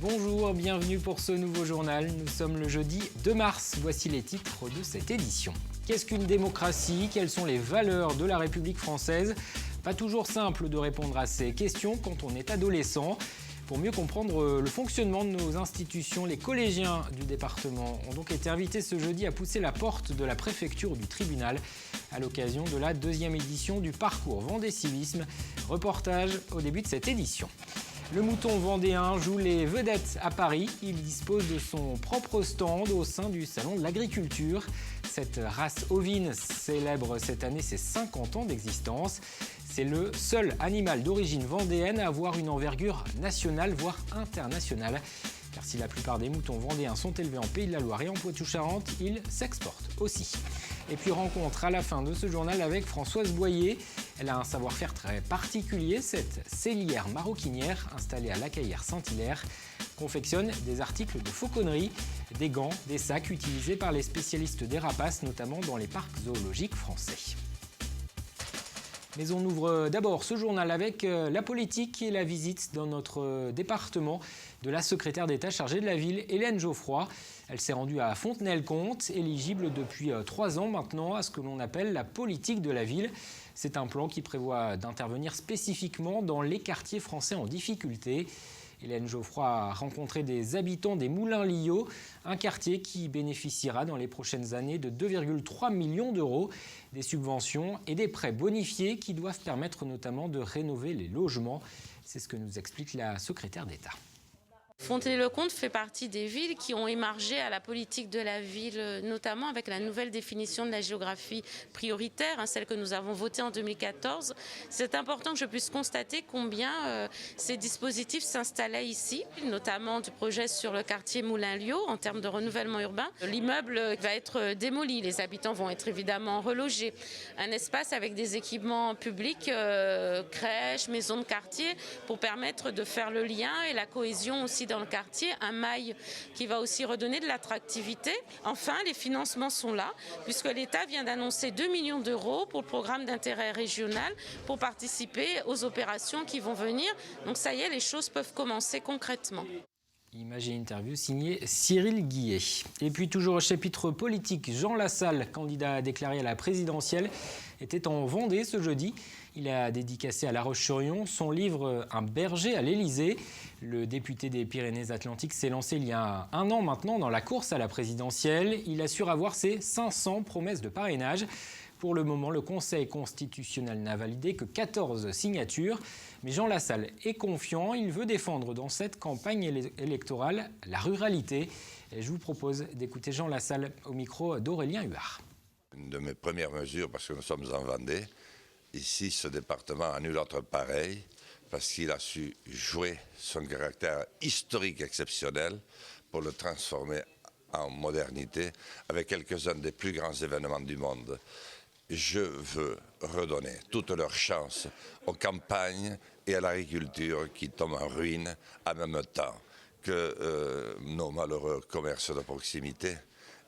Bonjour, bienvenue pour ce nouveau journal. Nous sommes le jeudi 2 mars. Voici les titres de cette édition. Qu'est-ce qu'une démocratie? Quelles sont les valeurs de la République française? Pas toujours simple de répondre à ces questions quand on est adolescent. Pour mieux comprendre le fonctionnement de nos institutions, les collégiens du département ont donc été invités ce jeudi à pousser la porte de la préfecture du tribunal à l'occasion de la deuxième édition du parcours Vendée Civisme. Reportage au début de cette édition. Le mouton vendéen joue les vedettes à Paris. Il dispose de son propre stand au sein du Salon de l'Agriculture. Cette race ovine célèbre cette année ses 50 ans d'existence. C'est le seul animal d'origine vendéenne à avoir une envergure nationale, voire internationale. Car si la plupart des moutons vendéens sont élevés en Pays de la Loire et en Poitou-Charentes, ils s'exportent aussi. Et puis rencontre à la fin de ce journal avec Françoise Boyer. Elle a un savoir-faire très particulier. Cette sellière maroquinière installée à La Caillère-Saint-Hilaire confectionne des articles de fauconnerie, des gants, des sacs utilisés par les spécialistes des rapaces, notamment dans les parcs zoologiques français. Mais on ouvre d'abord ce journal avec la politique et la visite dans notre département de la secrétaire d'État chargée de la ville, Hélène Geoffroy. Elle s'est rendue à Fontenay-le-Comte, éligible depuis 3 ans maintenant à ce que l'on appelle la politique de la ville. C'est un plan qui prévoit d'intervenir spécifiquement dans les quartiers français en difficulté. Hélène Geoffroy a rencontré des habitants des Moulins-Lillot, un quartier qui bénéficiera dans les prochaines années de 2,3 millions d'euros, des subventions et des prêts bonifiés qui doivent permettre notamment de rénover les logements. C'est ce que nous explique la secrétaire d'État. Fontenay-le-Comte fait partie des villes qui ont émargé à la politique de la ville, notamment avec la nouvelle définition de la géographie prioritaire, celle que nous avons votée en 2014. C'est important que je puisse constater combien ces dispositifs s'installaient ici, notamment du projet sur le quartier Moulins-Lillot en termes de renouvellement urbain. L'immeuble va être démoli, les habitants vont être évidemment relogés. Un espace avec des équipements publics, crèches, maisons de quartier, pour permettre de faire le lien et la cohésion aussi dans le quartier, un mail qui va aussi redonner de l'attractivité. Enfin, les financements sont là, puisque l'État vient d'annoncer 2 millions d'euros pour le programme d'intérêt régional pour participer aux opérations qui vont venir. Donc ça y est, les choses peuvent commencer concrètement. Image et interview signée Cyril Guillet. Et puis toujours au chapitre politique, Jean Lassalle, candidat déclaré à la présidentielle, était en Vendée ce jeudi. Il a dédicacé à La Roche-sur-Yon son livre « Un berger à l'Élysée ». Le député des Pyrénées-Atlantiques s'est lancé il y a 1 an maintenant dans la course à la présidentielle. Il assure avoir ses 500 promesses de parrainage. Pour le moment, le Conseil constitutionnel n'a validé que 14 signatures. Mais Jean Lassalle est confiant. Il veut défendre dans cette campagne électorale la ruralité. Et je vous propose d'écouter Jean Lassalle au micro d'Aurélien Huard. Une de mes premières mesures, parce que nous sommes en Vendée, ici, ce département a nul autre pareil, parce qu'il a su jouer son caractère historique exceptionnel pour le transformer en modernité avec quelques-uns des plus grands événements du monde. Je veux redonner toute leur chance aux campagnes et à l'agriculture qui tombent en ruine en même temps que nos malheureux commerces de proximité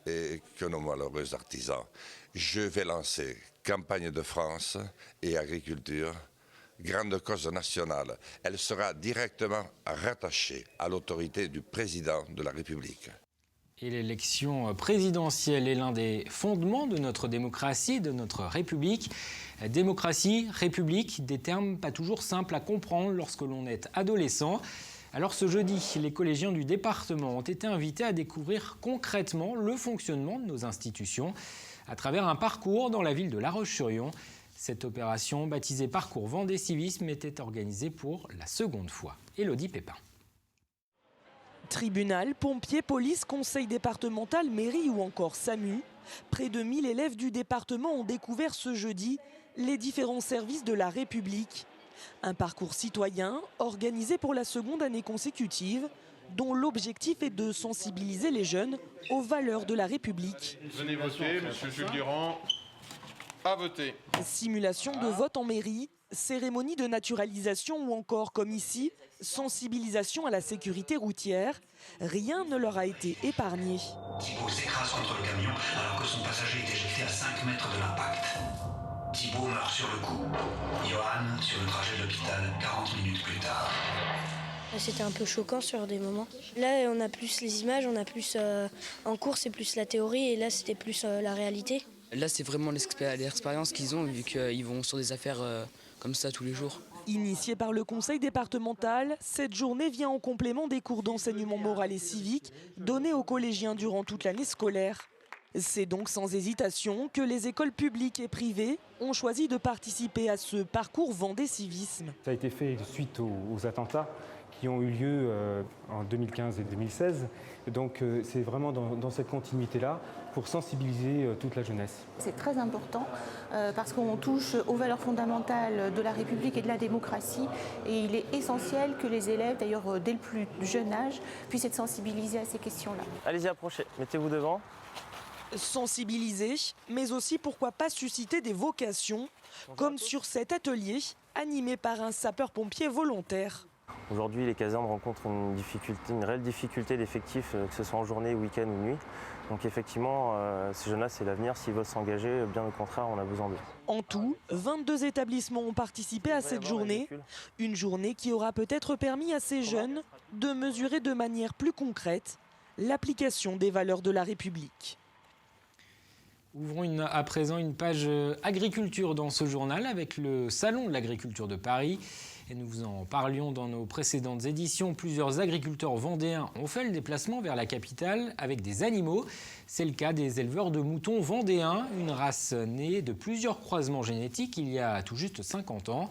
et que nos malheureux artisans. Je vais lancer campagne de France et agriculture, grande cause nationale. Elle sera directement rattachée à l'autorité du président de la République. Et l'élection présidentielle est l'un des fondements de notre démocratie, de notre République. Démocratie, République, des termes pas toujours simples à comprendre lorsque l'on est adolescent. Alors ce jeudi, les collégiens du département ont été invités à découvrir concrètement le fonctionnement de nos institutions à travers un parcours dans la ville de La Roche-sur-Yon. Cette opération, baptisée Parcours Vendée Civisme, était organisée pour la 2e fois. Élodie Pépin. Tribunal, pompiers, police, conseil départemental, mairie ou encore SAMU, près de 1000 élèves du département ont découvert ce jeudi les différents services de la République. Un parcours citoyen organisé pour la 2e année consécutive, dont l'objectif est de sensibiliser les jeunes aux valeurs de la République. Venez voter, monsieur Jules Durand a voté. Simulation de vote en mairie, cérémonie de naturalisation ou encore, comme ici, sensibilisation à la sécurité routière. Rien ne leur a été épargné. Thibault s'écrase contre le camion alors que son passager est éjecté à 5 mètres de l'impact. Thibault meurt sur le coup. Johan sur le trajet de l'hôpital 40 minutes plus tard. C'était un peu choquant sur des moments. Là, on a plus les images, on a plus en cours, c'est plus la théorie et là, c'était plus la réalité. Là, c'est vraiment l'expérience qu'ils ont vu qu'ils vont sur des affaires comme ça tous les jours. Initiée par le conseil départemental, cette journée vient en complément des cours d'enseignement moral et civique donnés aux collégiens durant toute l'année scolaire. C'est donc sans hésitation que les écoles publiques et privées ont choisi de participer à ce parcours Vendée Civisme. Ça a été fait suite aux attentats qui ont eu lieu en 2015 et 2016. Donc c'est vraiment dans cette continuité-là pour sensibiliser toute la jeunesse. C'est très important parce qu'on touche aux valeurs fondamentales de la République et de la démocratie. Et il est essentiel que les élèves, d'ailleurs dès le plus jeune âge, puissent être sensibilisés à ces questions-là. Allez-y, approchez, mettez-vous devant. Sensibiliser, mais aussi pourquoi pas susciter des vocations, comme sur cet atelier animé par un sapeur-pompier volontaire. Aujourd'hui, les casernes rencontrent une réelle difficulté d'effectifs, que ce soit en journée, week-end ou nuit. Donc effectivement, ces jeunes-là, c'est l'avenir. S'ils veulent s'engager, bien au contraire, on a besoin d'eux. En tout, 22 établissements ont participé à cette journée. Une journée qui aura peut-être permis à ces jeunes de mesurer de manière plus concrète l'application des valeurs de la République. Ouvrons à présent une page agriculture dans ce journal avec le Salon de l'agriculture de Paris. Et nous vous en parlions dans nos précédentes éditions. Plusieurs agriculteurs vendéens ont fait le déplacement vers la capitale avec des animaux. C'est le cas des éleveurs de moutons vendéens, une race née de plusieurs croisements génétiques il y a tout juste 50 ans.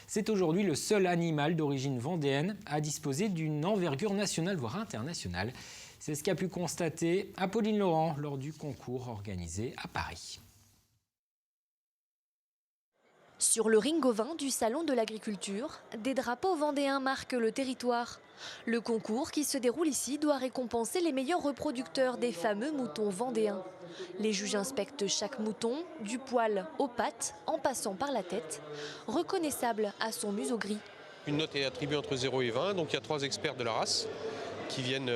C'est aujourd'hui le seul animal d'origine vendéenne à disposer d'une envergure nationale, voire internationale. C'est ce qu'a pu constater Apolline Laurent lors du concours organisé à Paris. Sur le ring ovin du Salon de l'agriculture, des drapeaux vendéens marquent le territoire. Le concours qui se déroule ici doit récompenser les meilleurs reproducteurs des fameux moutons vendéens. Les juges inspectent chaque mouton, du poil aux pattes, en passant par la tête, reconnaissable à son museau gris. Une note est attribuée entre 0 et 20, donc il y a 3 experts de la race qui viennent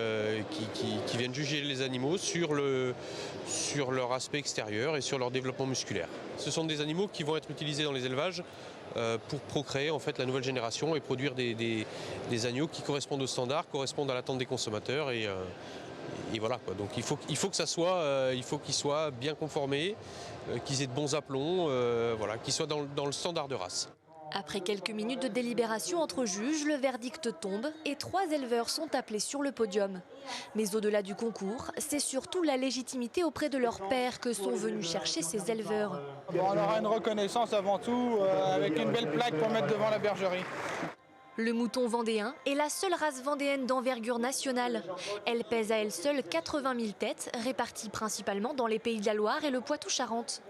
juger les animaux sur leur aspect extérieur et sur leur développement musculaire. Ce sont des animaux qui vont être utilisés dans les élevages pour procréer en fait la nouvelle génération et produire des agneaux qui correspondent aux standards, correspondent à l'attente des consommateurs et voilà quoi. Donc il faut qu'ils soient bien conformés, qu'ils aient de bons aplombs, voilà, qu'ils soient dans le standard de race. Après quelques minutes de délibération entre juges, le verdict tombe et 3 éleveurs sont appelés sur le podium. Mais au-delà du concours, c'est surtout la légitimité auprès de leurs pairs que sont venus chercher ces éleveurs. On aura une reconnaissance avant tout, avec une belle plaque pour mettre devant la bergerie. Le mouton vendéen est la seule race vendéenne d'envergure nationale. Elle pèse à elle seule 80 000 têtes, réparties principalement dans les Pays de la Loire et le Poitou-Charentes.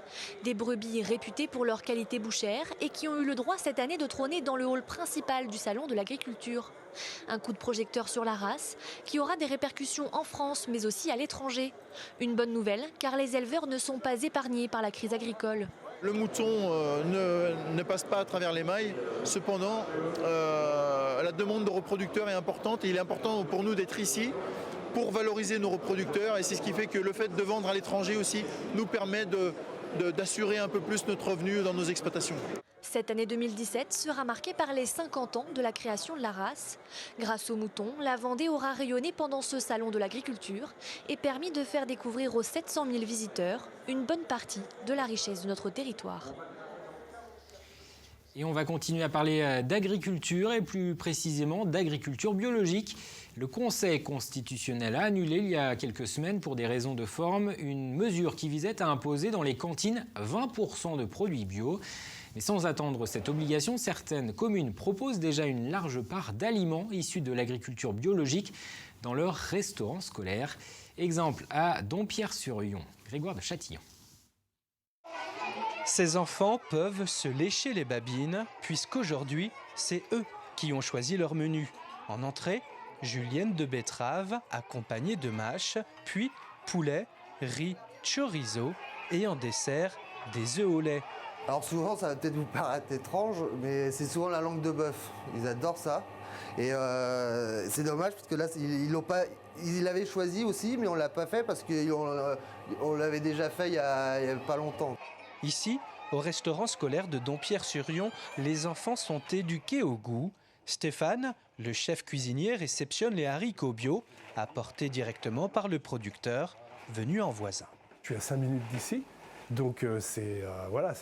Des brebis réputées pour leur qualité bouchère et qui ont eu le droit cette année de trôner dans le hall principal du Salon de l'agriculture. Un coup de projecteur sur la race qui aura des répercussions en France mais aussi à l'étranger. Une bonne nouvelle car les éleveurs ne sont pas épargnés par la crise agricole. Le mouton ne passe pas à travers les mailles. Cependant, la demande de reproducteurs est importante et il est important pour nous d'être ici pour valoriser nos reproducteurs. Et c'est ce qui fait que le fait de vendre à l'étranger aussi nous permet d'assurer un peu plus notre revenu dans nos exploitations. Cette année 2017 sera marquée par les 50 ans de la création de la race. Grâce aux moutons, la Vendée aura rayonné pendant ce salon de l'agriculture et permis de faire découvrir aux 700 000 visiteurs une bonne partie de la richesse de notre territoire. Et on va continuer à parler d'agriculture et plus précisément d'agriculture biologique. Le Conseil constitutionnel a annulé il y a quelques semaines pour des raisons de forme une mesure qui visait à imposer dans les cantines 20% de produits bio. Mais sans attendre cette obligation, certaines communes proposent déjà une large part d'aliments issus de l'agriculture biologique dans leurs restaurants scolaires. Exemple à Dompierre-sur-Yon. Grégoire de Châtillon. Ces enfants peuvent se lécher les babines puisqu'aujourd'hui, c'est eux qui ont choisi leur menu. En entrée, julienne de betterave accompagnée de mâche, puis poulet, riz, chorizo et en dessert, des œufs au lait. Alors souvent, ça va peut-être vous paraître étrange, mais c'est souvent la langue de bœuf. Ils adorent ça. Et c'est dommage parce que là, ils l'ont pas. Ils l'avaient choisi aussi, mais on l'a pas fait parce qu'on l'avait déjà fait il y a pas longtemps. Ici, au restaurant scolaire de Dompierre-sur-Yon, les enfants sont éduqués au goût. Stéphane, le chef cuisinier, réceptionne les haricots bio, apportés directement par le producteur, venu en voisin. Je suis à 5 minutes d'ici, donc c'est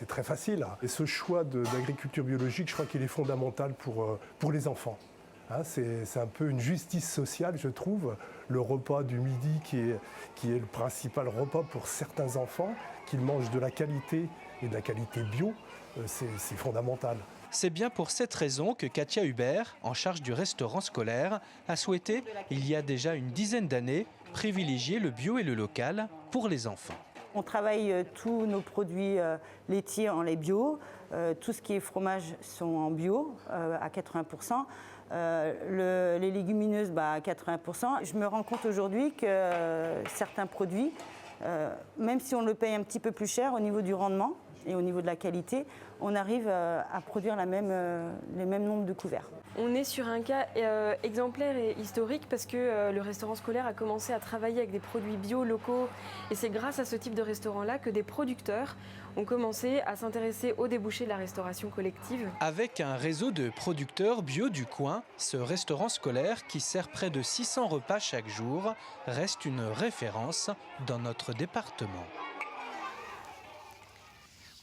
très facile. Et ce choix d'agriculture biologique, je crois qu'il est fondamental pour les enfants. C'est un peu une justice sociale, je trouve. Le repas du midi qui est le principal repas pour certains enfants, qu'ils mangent de la qualité et de la qualité bio, c'est fondamental. C'est bien pour cette raison que Katia Hubert, en charge du restaurant scolaire, a souhaité, il y a déjà une dizaine d'années, privilégier le bio et le local pour les enfants. On travaille tous nos produits laitiers en lait bio, tout ce qui est fromage sont en bio à 80%, les légumineuses à 80%. Je me rends compte aujourd'hui que certains produits, même si on le paye un petit peu plus cher au niveau du rendement et au niveau de la qualité, on arrive à produire les mêmes nombres de couverts. On est sur un cas exemplaire et historique parce que le restaurant scolaire a commencé à travailler avec des produits bio locaux et c'est grâce à ce type de restaurant-là que des producteurs ont commencé à s'intéresser aux débouchés de la restauration collective. Avec un réseau de producteurs bio du coin, ce restaurant scolaire qui sert près de 600 repas chaque jour reste une référence dans notre département.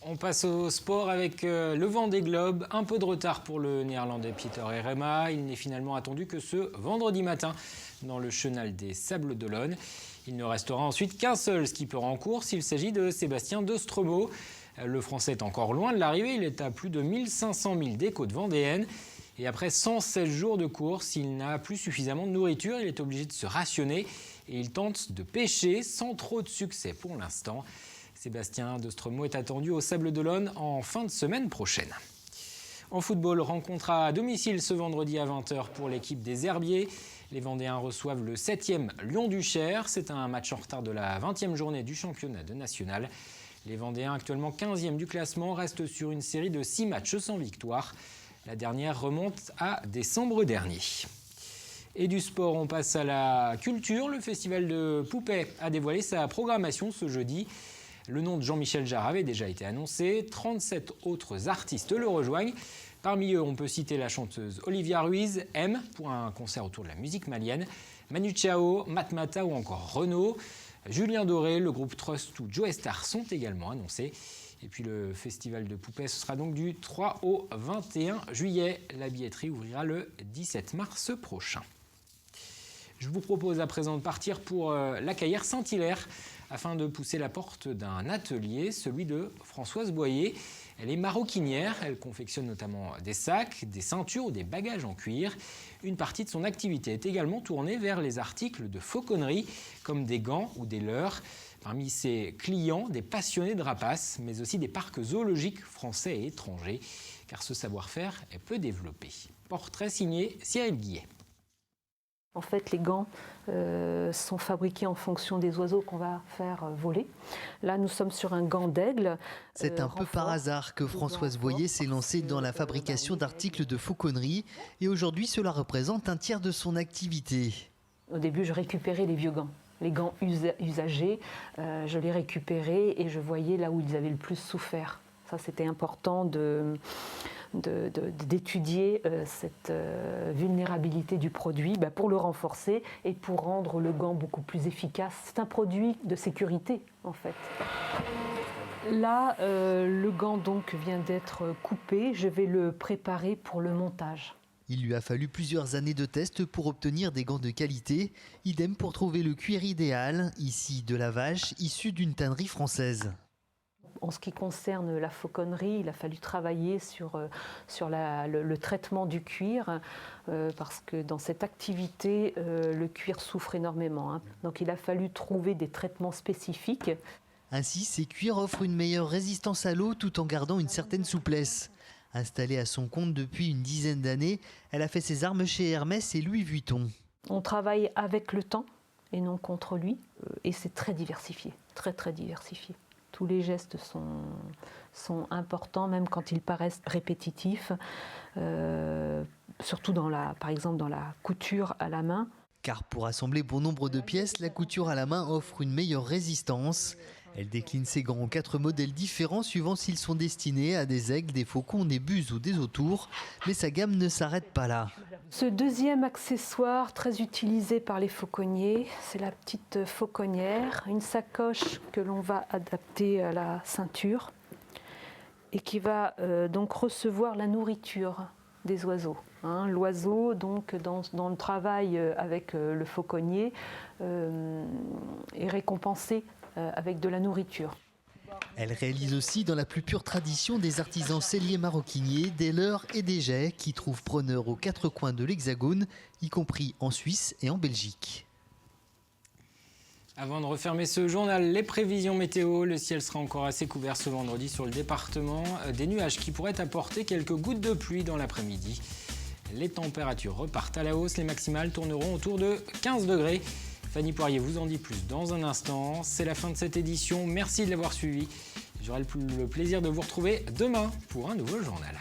On passe au sport avec le Vendée Globe. Un peu de retard pour le néerlandais Pieter Herrema. Il n'est finalement attendu que ce vendredi matin dans le chenal des Sables d'Olonne. Il ne restera ensuite qu'un seul skipper en course. Il s'agit de Sébastien De Stremo. Le Français est encore loin de l'arrivée. Il est à plus de 1500 milles des côtes vendéennes. Et après 116 jours de course, il n'a plus suffisamment de nourriture. Il est obligé de se rationner et il tente de pêcher sans trop de succès pour l'instant. Sébastien De Stremo est attendu au Sables d'Olonne en fin de semaine prochaine. En football, rencontre à domicile ce vendredi à 20h pour l'équipe des Herbiers. Les Vendéens reçoivent le 7e Lyon-Duchère. C'est un match en retard de la 20e journée du championnat de national. Les Vendéens, actuellement 15e du classement, restent sur une série de 6 matchs sans victoire. La dernière remonte à décembre dernier. Et du sport, on passe à la culture. Le festival de Poupée a dévoilé sa programmation ce jeudi. Le nom de Jean-Michel Jarre avait déjà été annoncé. 37 autres artistes le rejoignent. Parmi eux, on peut citer la chanteuse Olivia Ruiz, M, pour un concert autour de la musique malienne, Manu Chao, Matmata ou encore Renaud. Julien Doré, le groupe Trust ou Joe Star sont également annoncés. Et puis le festival de Poupée, ce sera donc du 3 au 21 juillet. La billetterie ouvrira le 17 mars prochain. Je vous propose à présent de partir pour la Caillère Saint-Hilaire afin de pousser la porte d'un atelier, celui de Françoise Boyer. Elle est maroquinière, elle confectionne notamment des sacs, des ceintures ou des bagages en cuir. Une partie de son activité est également tournée vers les articles de fauconnerie, comme des gants ou des leurres. Parmi ses clients, des passionnés de rapaces, mais aussi des parcs zoologiques français et étrangers, car ce savoir-faire est peu développé. Portrait signé Cyril Guillet. En fait, les gants sont fabriqués en fonction des oiseaux qu'on va faire voler. Là, nous sommes sur un gant d'aigle. C'est un peu par hasard que Françoise Boyer s'est lancée dans la fabrication d'articles de fauconnerie. Et aujourd'hui, cela représente un tiers de son activité. Au début, je récupérais les vieux gants. Les gants usagés, je les récupérais et je voyais là où ils avaient le plus souffert. Ça, c'était important d'étudier cette vulnérabilité du produit pour le renforcer et pour rendre le gant beaucoup plus efficace. C'est un produit de sécurité en fait. Là, le gant donc vient d'être coupé, je vais le préparer pour le montage. Il lui a fallu plusieurs années de tests pour obtenir des gants de qualité. Idem pour trouver le cuir idéal, ici de la vache, issue d'une tannerie française. En ce qui concerne la fauconnerie, il a fallu travailler sur le traitement du cuir parce que dans cette activité, le cuir souffre énormément. Donc il a fallu trouver des traitements spécifiques. Ainsi, ces cuirs offrent une meilleure résistance à l'eau tout en gardant une certaine souplesse. Installée à son compte depuis une dizaine d'années, elle a fait ses armes chez Hermès et Louis Vuitton. On travaille avec le temps et non contre lui et c'est très diversifié, très très diversifié. Tous les gestes sont importants, même quand ils paraissent répétitifs, surtout par exemple dans la couture à la main. Car pour assembler bon nombre de pièces, la couture à la main offre une meilleure résistance. Elle décline ses gants en 4 modèles différents suivant s'ils sont destinés à des aigles, des faucons, des buses ou des autours. Mais sa gamme ne s'arrête pas là. Ce deuxième accessoire très utilisé par les fauconniers, c'est la petite fauconnière, une sacoche que l'on va adapter à la ceinture et qui va donc recevoir la nourriture des oiseaux. L'oiseau, donc, dans le travail avec le fauconnier, est récompensé avec de la nourriture. Elle réalise aussi dans la plus pure tradition des artisans selliers maroquiniers, des leurres et des jais qui trouvent preneur aux 4 coins de l'Hexagone, y compris en Suisse et en Belgique. Avant de refermer ce journal, les prévisions météo. Le ciel sera encore assez couvert ce vendredi sur le département. Des nuages qui pourraient apporter quelques gouttes de pluie dans l'après-midi. Les températures repartent à la hausse. Les maximales tourneront autour de 15 degrés. Fanny Poirier vous en dit plus dans un instant. C'est la fin de cette édition. Merci de l'avoir suivi. J'aurai le plaisir de vous retrouver demain pour un nouveau journal.